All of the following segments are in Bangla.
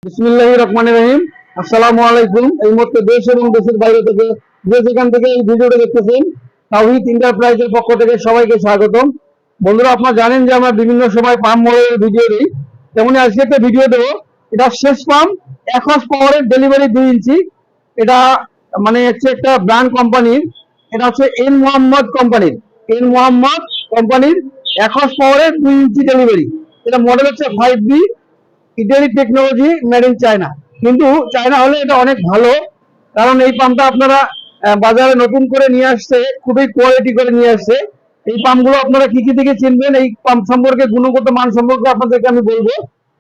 বিসমিল্লাহির রহমানির রহিম। আসসালামু আলাইকুম। এই মুহূর্তে দেশ এবং দেশের বাইরে থেকে যে যেখান থেকে এই ভিডিওটা দেখতেছেন, তাওহীদ এন্টারপ্রাইজের পক্ষ থেকে সবাইকে স্বাগতম। বন্ধুরা, আপনারা জানেন যে আমরা বিভিন্ন সময় পাম্প মডেলের ভিডিও দিই, তেমনি আজকে একটা ভিডিও দেবো। এটা শেষ পাম্প একস পাওয়ারের ডেলিভারি 2 ইঞ্চি। এটা মানে হচ্ছে একটা ব্র্যান্ড কোম্পানির, এটা হচ্ছে এন মোহাম্মদ কোম্পানির একস পাওয়ারের 2 ইঞ্চি ডেলিভারি। এটা মডেল হচ্ছে 5B, Italy technology, made in China. কিন্তু চায়না হলে এটা অনেক ভালো, কারণ এই পাম্পটা আপনারা বাজারে নতুন করে নিয়ে আসছে, খুবই কোয়ালিটি করে নিয়ে আসছে। এই পাম্পগুলো আপনারা কি কি থেকে চিনবেন, এই পাম্প সম্পর্কে, গুণগত মান সম্পর্কে আপনাদেরকে আমি বলবো।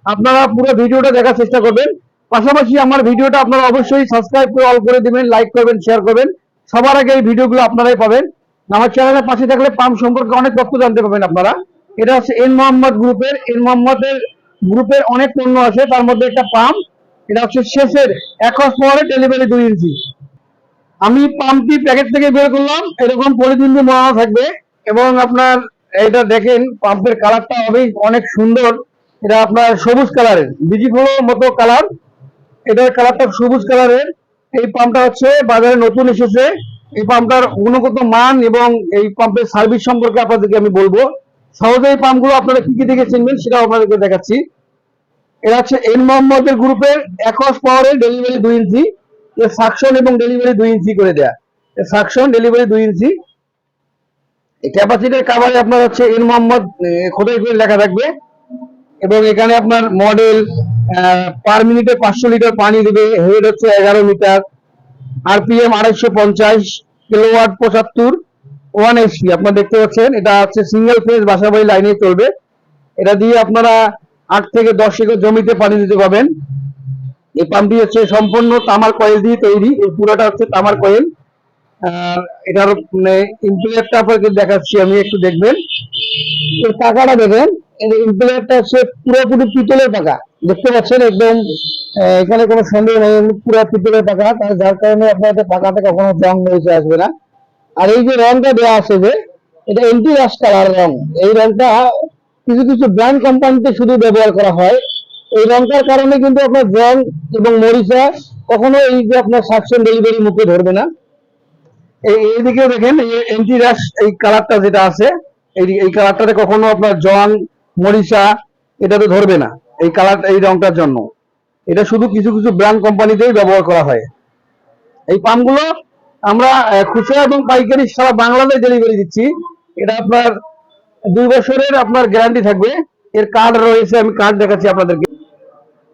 আপনারা পুরো ভিডিওটা দেখার চেষ্টা করবেন। পাশাপাশি আমার ভিডিওটা আপনারা অবশ্যই সাবস্ক্রাইব করে অল করে দিবেন, লাইক করবেন, শেয়ার করবেন। সবার আগে এই ভিডিওগুলো আপনারাই পাবেন। আমার চ্যানেলের পাশে থাকলে পাম্প সম্পর্কে অনেক তথ্য জানতে পাবেন আপনারা। এটা হচ্ছে এন মোহাম্মদ গ্রুপের অনেক পণ্য আছে, তার মধ্যে একটা পাম্প। এটা হচ্ছে শেষের একস পাওয়ারের ডেলিভারি 2 ইঞ্চি। আমি পাম্পটি প্যাকেট থেকে বের করলাম, এরকম পলিথিন দিয়ে মোড়ানো থাকবে। এবং আপনার এটা দেখেন, পাম্পের কালারটা হবে অনেক সুন্দর। এটা আপনার সবুজ কালারের, বিজি ফুলের মতো কালার। এটার কালারটা সবুজ কালারের। এই পাম্পটা হচ্ছে বাজারে নতুন এসেছে। এই পাম্পটার গুণগত মান এবং এই পাম্পের সার্ভিস সম্পর্কে আপনাদেরকে আমি বলবো। সহজে এই পাম্পগুলো আপনারা কি কি দেখে চিনবেন সেটা আপনাদেরকে দেখাচ্ছি। এটা হচ্ছে এন মোহাম্মদের গ্রুপের একস পাওয়ারের ডেলিভারি 2 ইঞ্চি। এর সাকশন এবং ডেলিভারি 2 ইঞ্চি করে দেয়া। সাকশন ডেলিভারি 2 ইঞ্চি। এই ক্যাপাসিটির কাভারে আপনার হচ্ছে এন মোহাম্মদ খোদাই করে লেখা থাকবে। এবং এখানে আপনার মডেল, পার মিনিটে 500 লিটার পানি দিবে, হেড হচ্ছে 11 মিটার, আরপিএম 250, কিলোওয়াট 75, 1 HP। আপনারা দেখতে পাচ্ছেন, এটা হচ্ছে সিঙ্গেল ফেজ বাসাবাড়ি লাইনে চলবে। এটা দিয়ে আপনারা 8 থেকে 10 একর জমিতে পানি দিতে পারবেন। এই পাম্পটি হচ্ছে সম্পূর্ণ তামার কয়েল দিয়ে তৈরি। এই পুরোটা হচ্ছে তামার কয়েল। এটার ইম্পেলারটা আপনাকে দেখাচ্ছি আমি, একটু দেখবেন। এর পাকাটা দেখেন, ইম্পেলারটা হচ্ছে পুরোপুরি পিতলের পাকা। দেখতে পাচ্ছেন একদম, এখানে কোনো সন্দেহ নেই, পুরো পিতলের পাকা। যার কারণে আপনার পাকাতে কখনো জং হয়েছে আসবে না। আর এই যে রংটা দেওয়া আছে, যে এটা এন্টি রাশ কালার রং। এই রংটা কিছু কিছু ব্র্যান্ড কোম্পানিতে শুধু ব্যবহার করা হয়। এই রংটার কারণে কিন্তু আপনার জং এবং মরিচা কখনো এই যে আপনার সাকশন ডেলিভারি মুখে ধরবে না। এইদিকে দেখেন, এই এন্টি রাশ এই কালারটা যেটা আছে, এই কালারটাতে কখনো আপনার জং, মরিচা এটাতে ধরবে না। এই কালার, এই রংটার জন্য এটা শুধু কিছু কিছু ব্র্যান্ড কোম্পানিতেই ব্যবহার করা হয়। এই পাম্পগুলো আমরা খুচরা এবং পাইকারি সারা বাংলাদেশ ডেলিভারি দিচ্ছি। এটা আপনার 2 বছরের আপনার গ্যারান্টি থাকবে। এর কার্ড রয়েছে, আমি কার্ড দেখাচ্ছি আপনাদেরকে।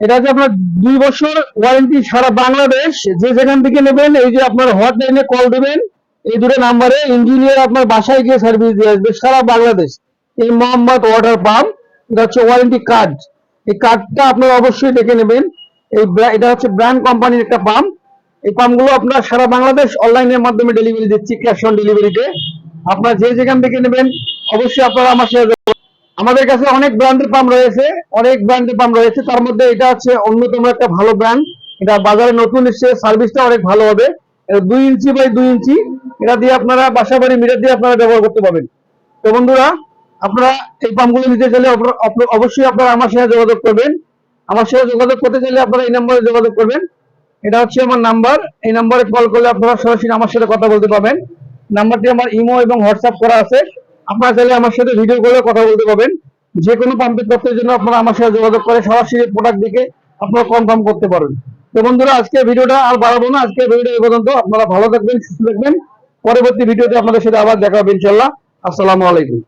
এটা হচ্ছে আপনার 2 বছর ওয়ারেন্টি সারা বাংলাদেশ। যে যেখান থেকে নেবেন, এই যে আপনার হটলাইনে কল দেবেন, এই দুটো নাম্বারে ইঞ্জিনিয়ার আপনার বাসায় গিয়ে সার্ভিস দিয়ে আসবে সারা বাংলাদেশ। এই মোহাম্মদ ওয়াটার পাম্প, এটা হচ্ছে ওয়ারেন্টি কার্ড। এই কার্ডটা আপনারা অবশ্যই দেখে নেবেন। এটা হচ্ছে ব্র্যান্ড কোম্পানির একটা পাম্প। এই পাম্পগুলো আপনার সারা বাংলাদেশ অনলাইনের মাধ্যমে ডেলিভারি দিচ্ছি, ক্যাশ অন ডেলিভারিতে। আপনারা যে যেখান থেকে নেবেন অবশ্যই আপনারা আমার সাথে। আমাদের কাছে অনেক ব্র্যান্ডের পাম্প রয়েছে, তার মধ্যে এটা হচ্ছে অন্যতম একটা ভালো ব্র্যান্ড। এটা বাজারে নতুন এসেছে, সার্ভিসটা অনেক ভালো হবে। 2 ইঞ্চি বাই 2 ইঞ্চি, এটা দিয়ে আপনারা বাসা বাড়ি মিটার দিয়ে আপনারা ব্যবহার করতে পারবেন। তো বন্ধুরা, আপনারা এই পাম্পগুলো নিতে চাইলে অবশ্যই আপনারা আমার সাথে যোগাযোগ করবেন। আমার সাথে যোগাযোগ করতে চাইলে আপনারা এই নম্বরে যোগাযোগ করবেন। এটা হচ্ছে আমার নাম্বার। এই নম্বরে কল করলে আপনারা সরাসরি আমার সাথে কথা বলতে পারবেন। নাম্বারটি আমার ইমো এবং হোয়াটসঅ্যাপ করা আছে। আপনারা চাইলে আমার সাথে ভিডিও কলে কথা বলতে পারবেন। যে কোনো পাম্পের তথ্যের জন্য আপনারা আমার সাথে যোগাযোগ করে সরাসরি প্রোডাক্ট দেখে আপনারা কনফার্ম করতে পারবেন। তো বন্ধুরা, আজকে ভিডিওটা আর বাড়াবো না। আজকে ভিডিওটা এই পর্যন্ত। আপনারা ভালো থাকবেন, সুস্থ থাকবেন। পরবর্তী ভিডিওতে আপনাদের সাথে আবার দেখা হবে ইনশাআল্লাহ। আসসালামু আলাইকুম।